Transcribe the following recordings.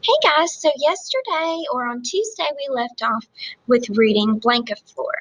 Hey guys, so yesterday or on Tuesday we left off with reading Blancaflor.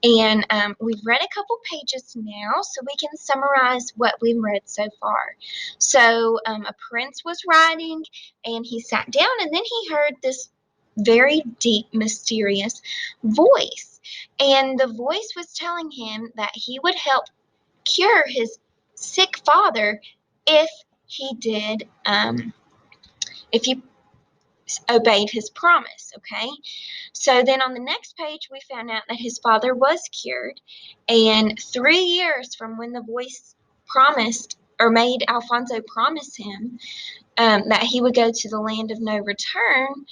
And we've read a couple pages now, so we can summarize what we've read so far. So a prince was riding and he sat down and then he heard this very deep, mysterious voice. And the voice was telling him that he would help cure his sick father if he did, if he obeyed his promise, okay? So then on the next page, we found out that his father was cured, and 3 years from when the voice promised or made Alfonso promise him that he would go to the land of no return,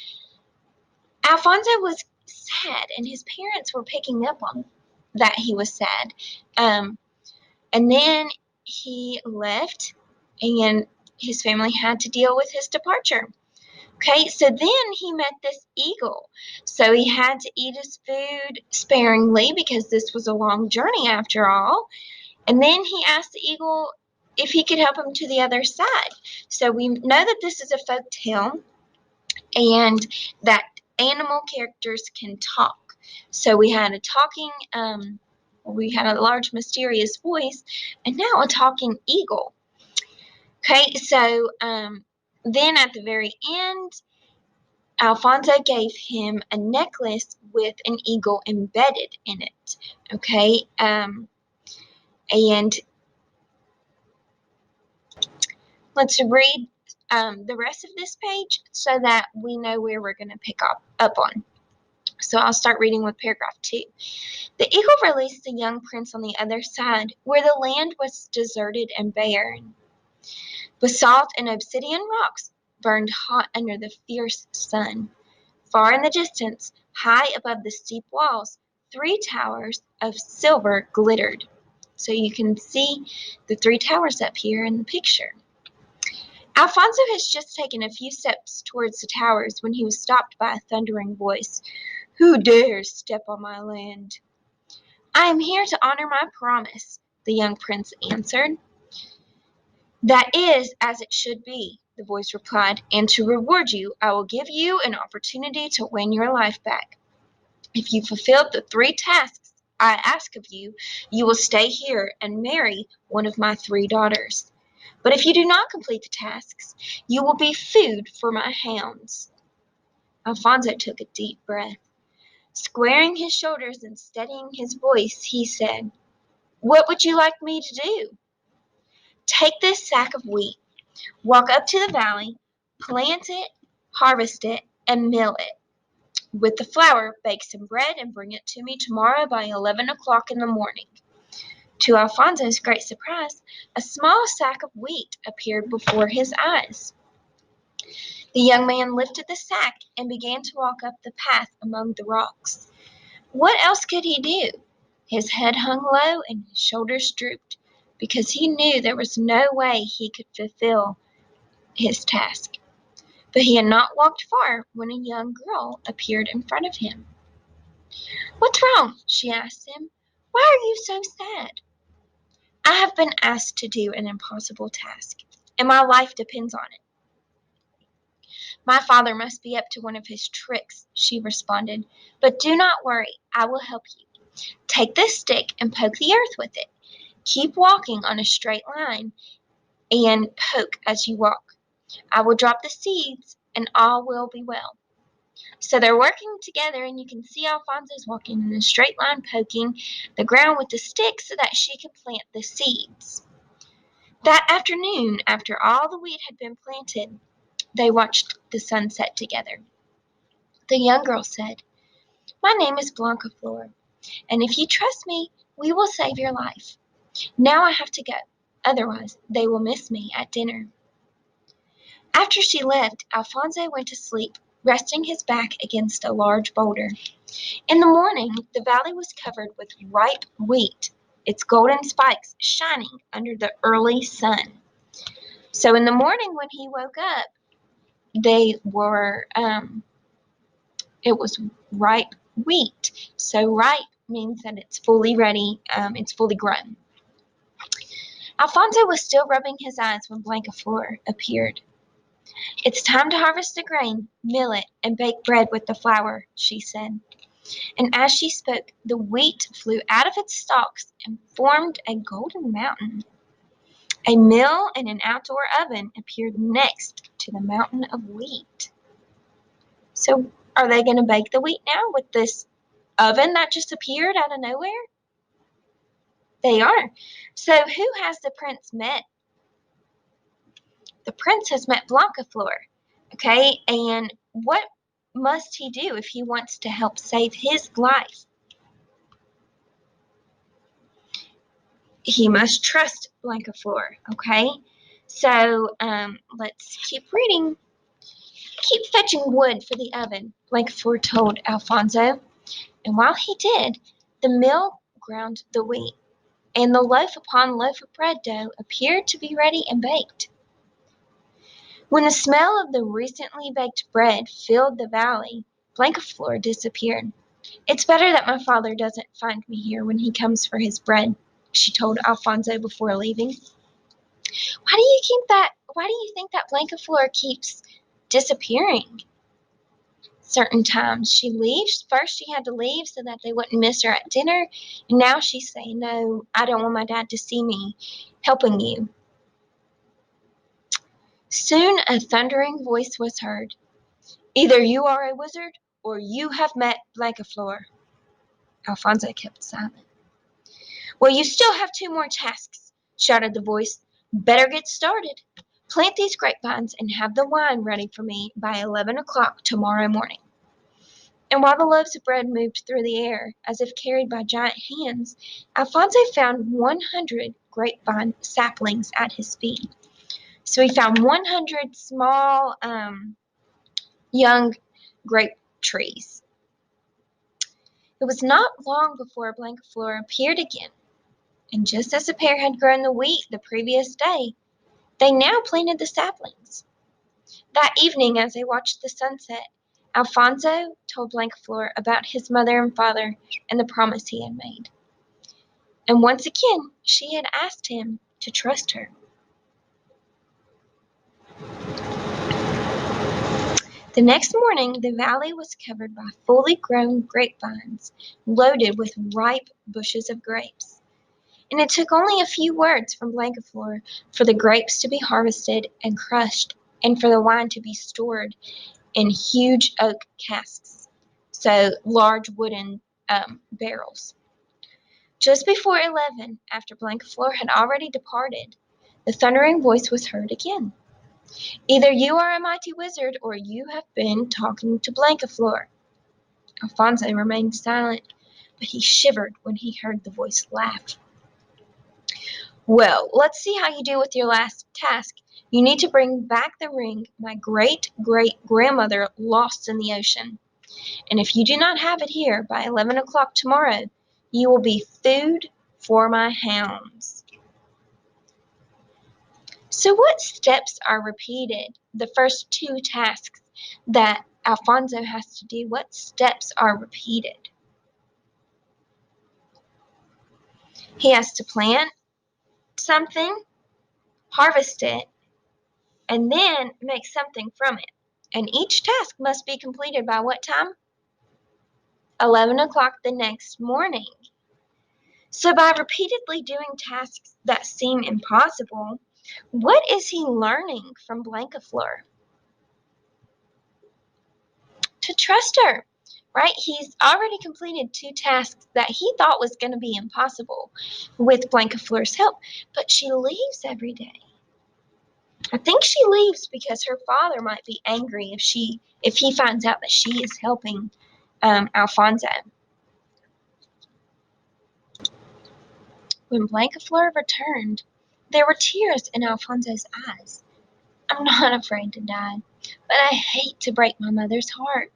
Alfonso was sad, and his parents were picking up on that he was sad. Um, and then he left, and his family had to deal with his departure. Okay, so then he met this eagle. So he had to eat his food sparingly because this was a long journey after all. And then he asked the eagle if he could help him to the other side. So we know that this is a folk tale and that animal characters can talk. So we had a talking, we had a large mysterious voice, and now a talking eagle. Okay, so then at the very end, Alfonso gave him a necklace with an eagle embedded in it. Okay, and let's read the rest of this page so that we know where we're going to pick up on. So I'll start reading with paragraph 2. The eagle released the young prince on the other side, where the land was deserted and barren. Basalt and obsidian rocks burned hot under the fierce sun. Far in the distance, high above the steep walls, 3 towers of silver glittered. So you can see the 3 towers up here in the picture. Alfonso has just taken a few steps towards the towers when he was stopped by a thundering voice. "Who dares step on my land?" "I am here to honor my promise," the young prince answered. "That is as it should be," the voice replied, "and to reward you, I will give you an opportunity to win your life back. If you fulfill the 3 tasks I ask of you, you will stay here and marry one of my 3 daughters. But if you do not complete the tasks, you will be food for my hounds." Alfonso took a deep breath. Squaring his shoulders and steadying his voice, he said, "What would you like me to do?" "Take this sack of wheat, walk up to the valley, plant it, harvest it, and mill it. With the flour, bake some bread and bring it to me tomorrow by 11 o'clock in the morning." To Alfonso's great surprise, a small sack of wheat appeared before his eyes. The young man lifted the sack and began to walk up the path among the rocks. What else could he do? His head hung low and his shoulders drooped, because he knew there was no way he could fulfill his task. But he had not walked far when a young girl appeared in front of him. "What's wrong?" she asked him. "Why are you so sad?" "I have been asked to do an impossible task, and my life depends on it." "My father must be up to one of his tricks," she responded. "But do not worry, I will help you. Take this stick and poke the earth with it. Keep walking on a straight line and poke as you walk. I will drop the seeds and all will be well." So they're working together, and you can see Alfonso's walking in a straight line, poking the ground with the stick so that she can plant the seeds. That afternoon, after all the wheat had been planted, they watched the sunset together. The young girl said, "My name is Blancaflor, and if you trust me, we will save your life. Now I have to go, otherwise they will miss me at dinner." After she left, Alfonso went to sleep, resting his back against a large boulder. In the morning, the valley was covered with ripe wheat, its golden spikes shining under the early sun. So in the morning when he woke up, they were, it was ripe wheat. So ripe means that it's fully ready, it's fully grown. Alfonso was still rubbing his eyes when Blancaflor appeared. "It's time to harvest the grain, mill it, and bake bread with the flour," she said. And as she spoke, the wheat flew out of its stalks and formed a golden mountain. A mill and an outdoor oven appeared next to the mountain of wheat. So, are they going to bake the wheat now with this oven that just appeared out of nowhere? They are. So, who has the prince met? The prince has met Blancaflor. Okay, and what must he do if he wants to help save his life? He must trust Blancaflor. Okay, so let's keep reading. "Keep fetching wood for the oven," Blancaflor told Alfonso. And while he did, the mill ground the wheat, and the loaf upon loaf of bread dough appeared to be ready and baked. When the smell of the recently baked bread filled the valley, Blancaflor disappeared. "It's better that my father doesn't find me here when he comes for his bread," she told Alfonso before leaving. Why do you think that Blancaflor keeps disappearing certain times? She leaves. First she had to leave so that they wouldn't miss her at dinner, and now she's saying, "No, I don't want my dad to see me helping you." Soon a thundering voice was heard. "Either you are a wizard, or you have met Blancaflor." Alfonso kept silent. "Well, you still have two more tasks," shouted the voice. "Better get started. Plant these grapevines and have the wine ready for me by 11 o'clock tomorrow morning." And while the loaves of bread moved through the air, as if carried by giant hands, Alfonso found 100 grapevine saplings at his feet. So he found 100 small, young grape trees. It was not long before Blancaflor appeared again, and just as the pair had grown the wheat the previous day, they now planted the saplings. That evening, as they watched the sunset, Alfonso told Blancaflor about his mother and father and the promise he had made. And once again, she had asked him to trust her. The next morning, the valley was covered by fully grown grapevines, loaded with ripe bushes of grapes. And it took only a few words from Blancaflor for the grapes to be harvested and crushed, and for the wine to be stored in huge oak casks, so large wooden barrels. Just before 11, after Blancaflor had already departed, the thundering voice was heard again. "Either you are a mighty wizard, or you have been talking to Blancaflor." Alfonso remained silent, but he shivered when he heard the voice laugh. "Well, let's see how you do with your last task. You need to bring back the ring my great-great-grandmother lost in the ocean. And if you do not have it here by 11 o'clock tomorrow, you will be food for my hounds." So what steps are repeated? The first two tasks that Alfonso has to do, what steps are repeated? He has to plant something, harvest it, and then make something from it. And each task must be completed by what time? 11 o'clock the next morning. So by repeatedly doing tasks that seem impossible, what is he learning from Blancaflor? To trust her, right? He's already completed two tasks that he thought was going to be impossible with Blancaflor's help, but she leaves every day. I think she leaves because her father might be angry if he finds out that she is helping Alfonso. When Blancaflor returned, there were tears in Alfonso's eyes. "I'm not afraid to die, but I hate to break my mother's heart.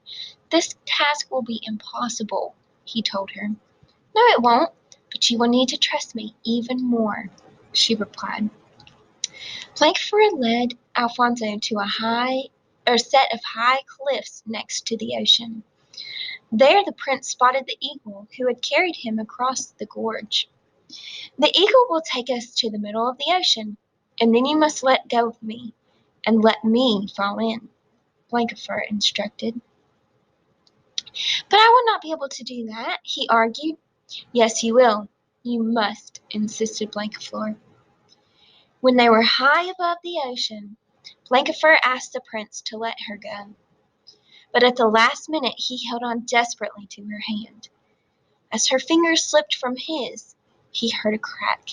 This task will be impossible," he told her. "No, it won't, but you will need to trust me even more," she replied. Blancaflor led Alfonso to a set of high cliffs next to the ocean. There the prince spotted the eagle who had carried him across the gorge. "The eagle will take us to the middle of the ocean, and then you must let go of me. and let me fall in," Blancaflor instructed. "But I will not be able to do that," he argued. "Yes, you will. You must," insisted Blancaflor. When they were high above the ocean, Blancaflor asked the prince to let her go. But at the last minute he held on desperately to her hand. As her fingers slipped from his, he heard a crack.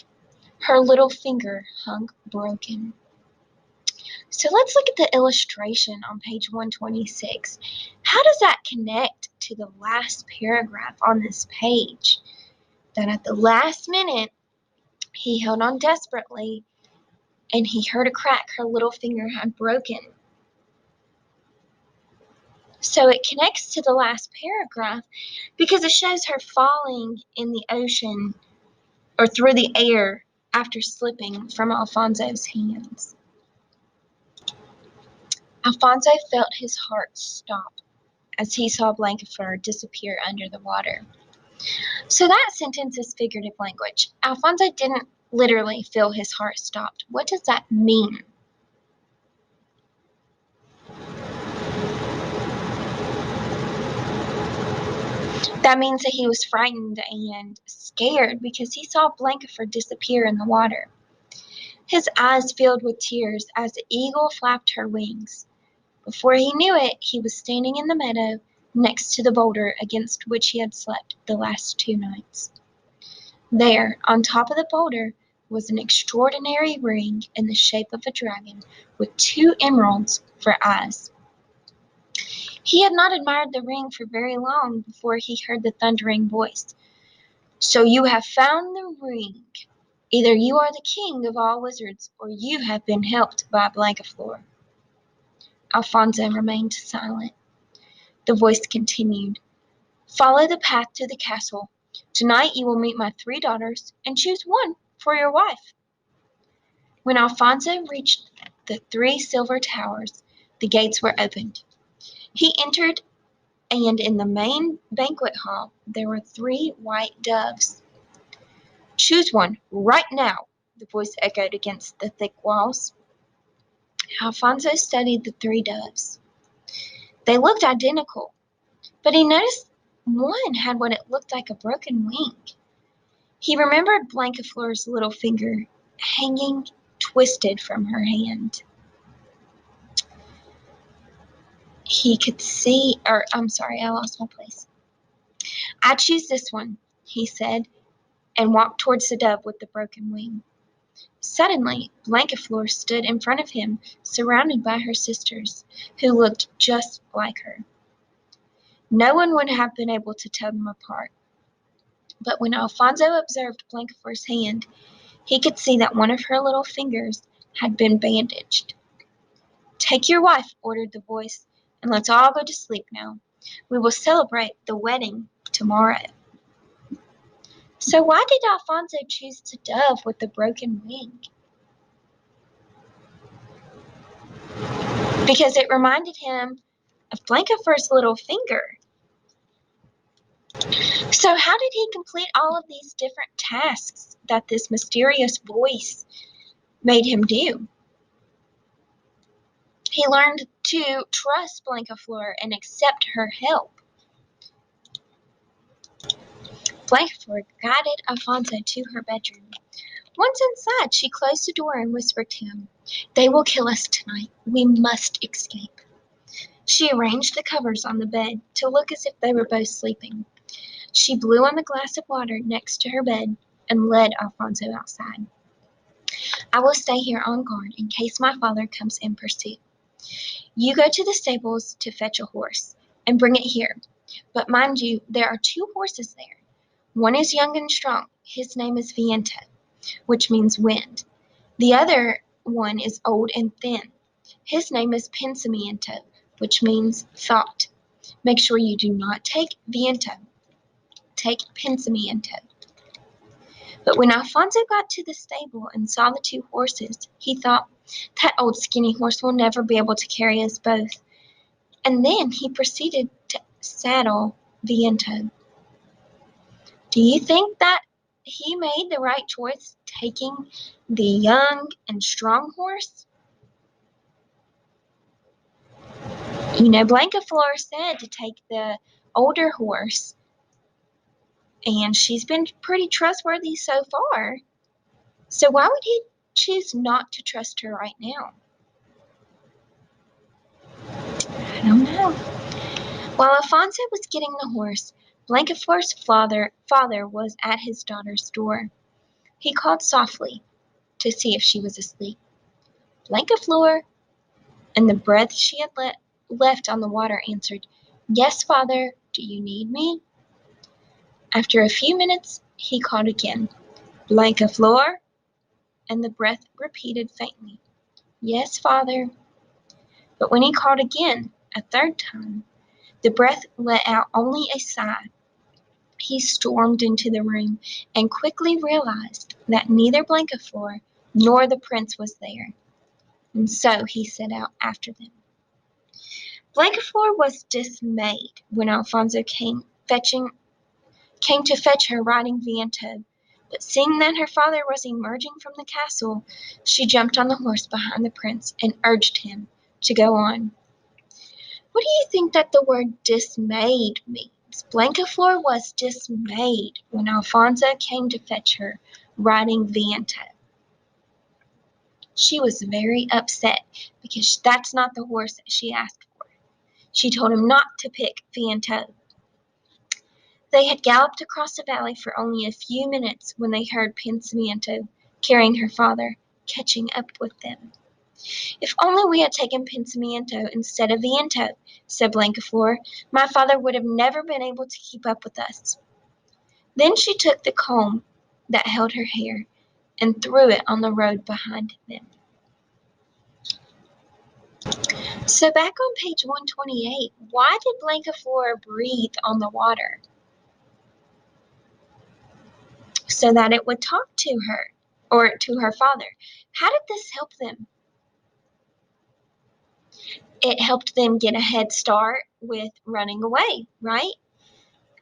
Her little finger hung broken. So let's look at the illustration on page 126. How does that connect to the last paragraph on this page? That at the last minute, he held on desperately and he heard a crack her little finger had broken. So it connects to the last paragraph because it shows her falling in the ocean or through the air after slipping from Alfonso's hands. Alfonso felt his heart stop as he saw Blancaflor disappear under the water. So that sentence is figurative language. Alfonso didn't literally feel his heart stopped. What does that mean? That means that he was frightened and scared because he saw Blancaflor disappear in the water. His eyes filled with tears as the eagle flapped her wings. Before he knew it, he was standing in the meadow next to the boulder against which he had slept the last 2 nights. There, on top of the boulder, was an extraordinary ring in the shape of a dragon with 2 emeralds for eyes. He had not admired the ring for very long before he heard the thundering voice. "So you have found the ring. Either you are the king of all wizards, or you have been helped by Blancaflor." Alfonso remained silent. The voice continued, "Follow the path to the castle. Tonight you will meet my 3 daughters, and choose one for your wife." When Alfonso reached the 3 silver towers, the gates were opened. He entered, and in the main banquet hall there were 3 white doves. "Choose one right now," the voice echoed against the thick walls. Alfonso studied the 3 doves. They looked identical, but he noticed one had what it looked like a broken wing. He remembered Blancaflor's little finger hanging twisted from her hand. He could see, I lost my place. "I choose this one," he said, and walked towards the dove with the broken wing. Suddenly, Blancaflor stood in front of him, surrounded by her sisters, who looked just like her. No one would have been able to tell them apart. But when Alfonso observed Blancaflor's hand, he could see that one of her little fingers had been bandaged. "Take your wife," ordered the voice, "and let's all go to sleep now. We will celebrate the wedding tomorrow." So why did Alfonso choose the dove with the broken wing? Because it reminded him of Blancaflor's little finger. So how did he complete all of these different tasks that this mysterious voice made him do? He learned to trust Blancaflor and accept her help. Blancaflor guided Alfonso to her bedroom. Once inside, she closed the door and whispered to him, "They will kill us tonight. We must escape." She arranged the covers on the bed to look as if they were both sleeping. She blew on the glass of water next to her bed and led Alfonso outside. "I will stay here on guard in case my father comes in pursuit. You go to the stables to fetch a horse, and bring it here. But mind you, there are 2 horses there. One is young and strong. His name is Viento, which means wind. The other one is old and thin. His name is Pensamiento, which means thought. Make sure you do not take Viento. Take Pensamiento." But when Alfonso got to the stable and saw the 2 horses, he thought, "That old skinny horse will never be able to carry us both." And then he proceeded to saddle Viento. Do you think that he made the right choice taking the young and strong horse? Blancaflor said to take the older horse, and she's been pretty trustworthy so far. So why would he choose not to trust her right now? I don't know. While Alfonso was getting the horse, Blancaflor's father was at his daughter's door. He called softly to see if she was asleep. Blancaflor, and the breath she had left on the water, answered, "Yes, father, do you need me?" After a few minutes, he called again, "Blancaflor," and the breath repeated faintly, "Yes, father." But when he called again, a third time, the breath let out only a sigh. He stormed into the room and quickly realized that neither Blancaflor nor the prince was there, and so he set out after them. Blancaflor was dismayed when Alfonso came to fetch her riding Viento, but seeing that her father was emerging from the castle, she jumped on the horse behind the prince and urged him to go on. What do you think that the word dismayed means? Blancaflor was dismayed when Alfonso came to fetch her riding Viento. She was very upset because that's not the horse that she asked for. She told him not to pick Viento. They had galloped across the valley for only a few minutes when they heard Pensamiento, carrying her father, catching up with them. "If only we had taken Pensamiento instead of Viento," said Blancaflor, "my father would have never been able to keep up with us." Then she took the comb that held her hair and threw it on the road behind them. So back on page 128, why did Blancaflor breathe on the water? So that it would talk to her, or to her father. How did this help them? It helped them get a head start with running away, right?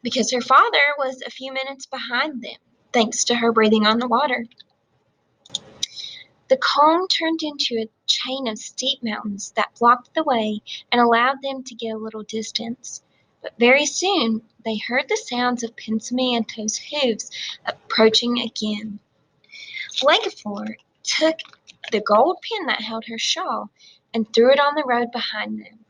Because her father was a few minutes behind them, thanks to her breathing on the water. The calm turned into a chain of steep mountains that blocked the way and allowed them to get a little distance. But very soon they heard the sounds of Pensamiento's hooves approaching again. Blancaflor took the gold pin that held her shawl and threw it on the road behind them.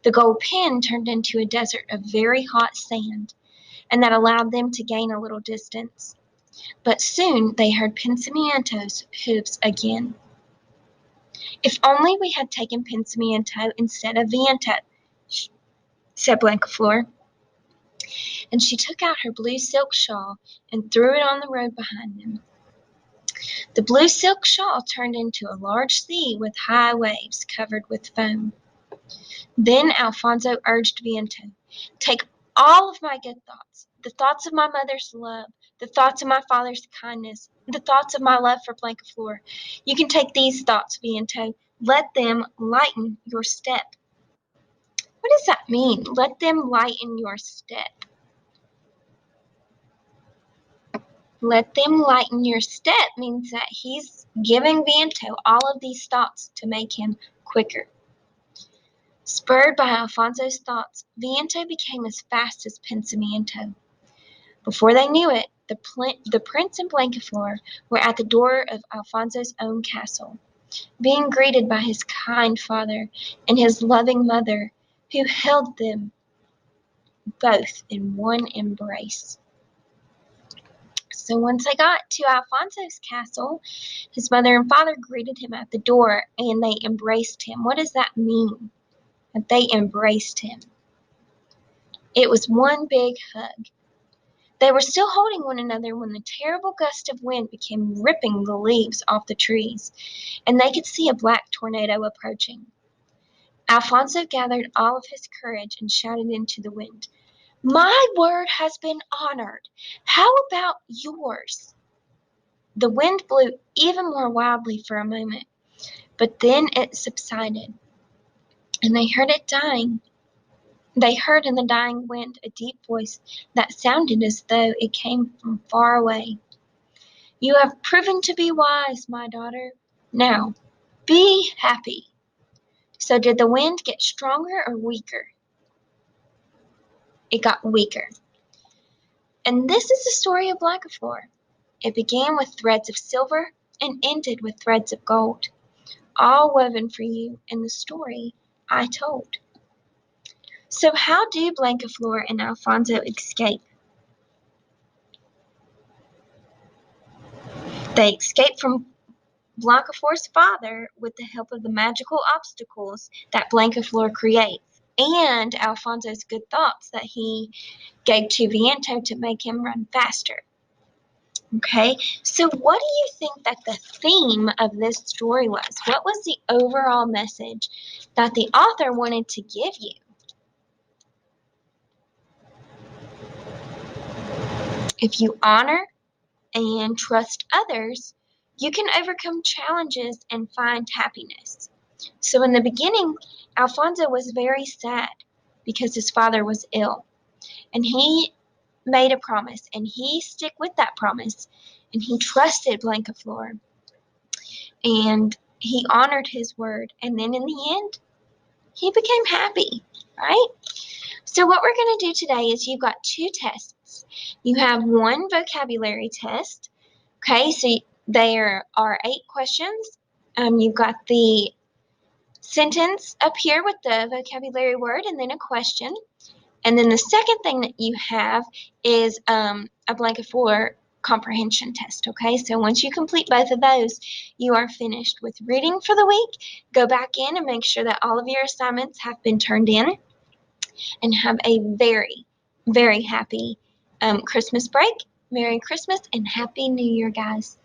The gold pin turned into a desert of very hot sand, and that allowed them to gain a little distance. But soon they heard Pensamiento's hoofs again. "If only we had taken Pensamiento instead of Viento," said Blancaflor, and she took out her blue silk shawl and threw it on the road behind them. The blue silk shawl turned into a large sea with high waves covered with foam. Then Alfonso urged Viento, "Take all of my good thoughts, the thoughts of my mother's love, the thoughts of my father's kindness, the thoughts of my love for Blancaflor. You can take these thoughts, Viento. Let them lighten your step." What does that mean? Let them lighten your step. Let them lighten your step means that he's giving Viento all of these thoughts to make him quicker. Spurred by Alfonso's thoughts, Viento became as fast as Pensamiento. Before they knew it, the prince and Blancaflor were at the door of Alfonso's own castle, being greeted by his kind father and his loving mother, who held them both in one embrace. So once they got to Alfonso's castle, his mother and father greeted him at the door and they embraced him. What does that mean? That they embraced him. It was one big hug. They were still holding one another when the terrible gust of wind began ripping the leaves off the trees, and they could see a black tornado approaching. Alfonso gathered all of his courage and shouted into the wind, "My word has been honored. How about yours?" The wind blew even more wildly for a moment, but then it subsided, and they heard it dying. They heard in the dying wind a deep voice that sounded as though it came from far away. "You have proven to be wise, my daughter. Now, be happy." So did the wind get stronger or weaker? It got weaker. And this is the story of Blancaflor. It began with threads of silver and ended with threads of gold, all woven for you in the story I told. So how do Blancaflor and Alfonso escape? They escape from Blancaflor's father with the help of the magical obstacles that Blancaflor creates and Alfonso's good thoughts that he gave to Viento to make him run faster. Okay, so what do you think that the theme of this story was? What was the overall message that the author wanted to give you? If you honor and trust others, you can overcome challenges and find happiness. So in the beginning, Alfonso was very sad because his father was ill, and he made a promise, and he stuck with that promise, and he trusted Blancaflor, and he honored his word, and then in the end, he became happy, right? So what we're going to do today is you've got two tests. You have one vocabulary test, okay? So there are 8 questions. You've got the sentence up here with the vocabulary word and then a question. And then the second thing that you have is a Blancaflor comprehension test, okay? So once you complete both of those, you are finished with reading for the week. Go back in and make sure that all of your assignments have been turned in, and have a very, very happy Christmas break. Merry Christmas and Happy New Year, guys.